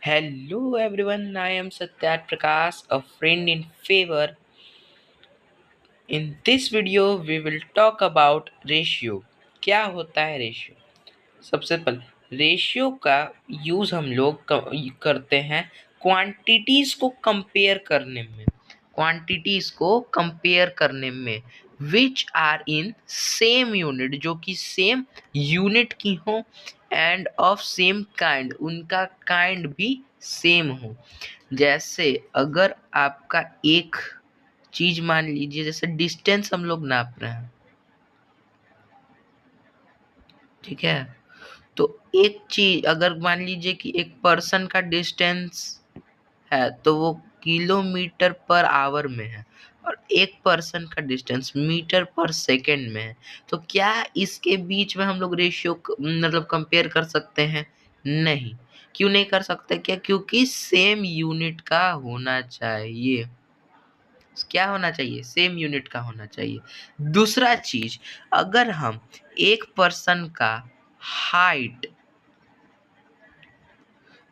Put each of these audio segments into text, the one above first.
Hello everyone, I am Satyat Prakash, a friend in favor. In this video, we will talk about ratio. क्या होता है ratio? सबसे पहले ratio का use हम लोग करते हैं क्वांटिटीज को कंपेयर करने में which are in same unit, जो कि सेम यूनिट की हो एंड ऑफ सेम काइंड, उनका काइंड भी सेम हो। जैसे अगर आपका एक चीज मान लीजिए, जैसे डिस्टेंस हम लोग नाप रहे हैं, ठीक है। तो एक चीज अगर मान लीजिए कि एक पर्सन का डिस्टेंस है तो वो किलोमीटर पर आवर में है, और एक पर्सन का डिस्टेंस मीटर पर सेकंड में है। तो क्या इसके बीच में हम लोग रेशियो मतलब कंपेयर कर सकते हैं? नहीं। क्यों नहीं कर सकते? क्या? क्योंकि सेम यूनिट का होना चाहिए। क्या होना चाहिए? सेम यूनिट का होना चाहिए। दूसरा चीज, अगर हम एक पर्सन का हाइट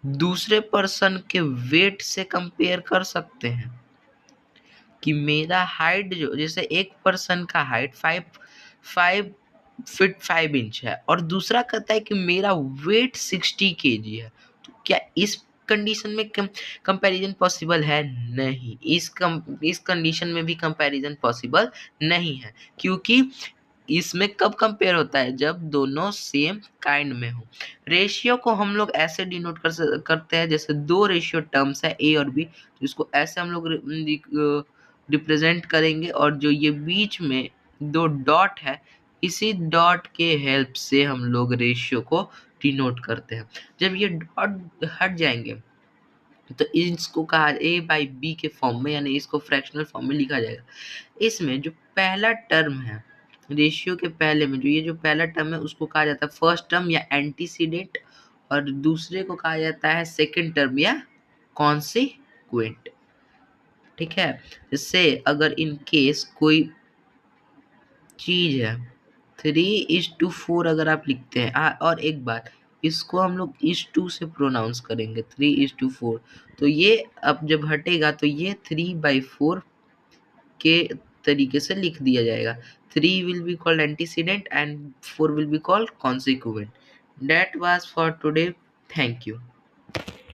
दूसरे पर्सन के वेट से कंपेयर कर सकते हैं कि मेरा हाइट, जो जैसे एक पर्सन का हाइट 5 फीट 5 इंच है और दूसरा कहता है कि मेरा वेट 60 kg है, तो क्या इस कंडीशन में कंपैरिजन पॉसिबल है? नहीं। इस कंडीशन में भी कंपैरिजन पॉसिबल नहीं है, क्योंकि इसमें कब कंपेयर होता है? जब दोनों सेम काइंड में हो। रेशियो को हम लोग ऐसे डिनोट करते हैं, जैसे दो रेशियो टर्म्स है ए और बी, तो इसको ऐसे हम लोग रिप्रेजेंट करेंगे, और जो ये बीच में दो डॉट है, इसी डॉट के हेल्प से हम लोग रेशियो को डिनोट करते हैं। जब ये डॉट हट जाएंगे तो इसको कहा ए बाई बी के फॉर्म में, यानी इसको फ्रैक्शनल फॉर्म में लिखा जाएगा। इसमें जो पहला टर्म है रेशियो के पहले में, जो ये जो पहला टर्म है उसको कहा जाता है फर्स्ट टर्म या एंटीसीडेंट, और दूसरे को कहा जाता है सेकंड टर्म या कॉन्सिक्वेंट। ठीक है। इससे अगर इन केस कोई चीज है 3:4 अगर आप लिखते हैं, और एक बात, इसको हम लोग इस टू से प्रोनाउंस करेंगे 3:4, तो ये अब जब हटेगा तो ये 3/4 के तरीके से लिख दिया जाएगा। 3 will be called antecedent and 4 will be called consequent. That was for today. Thank you.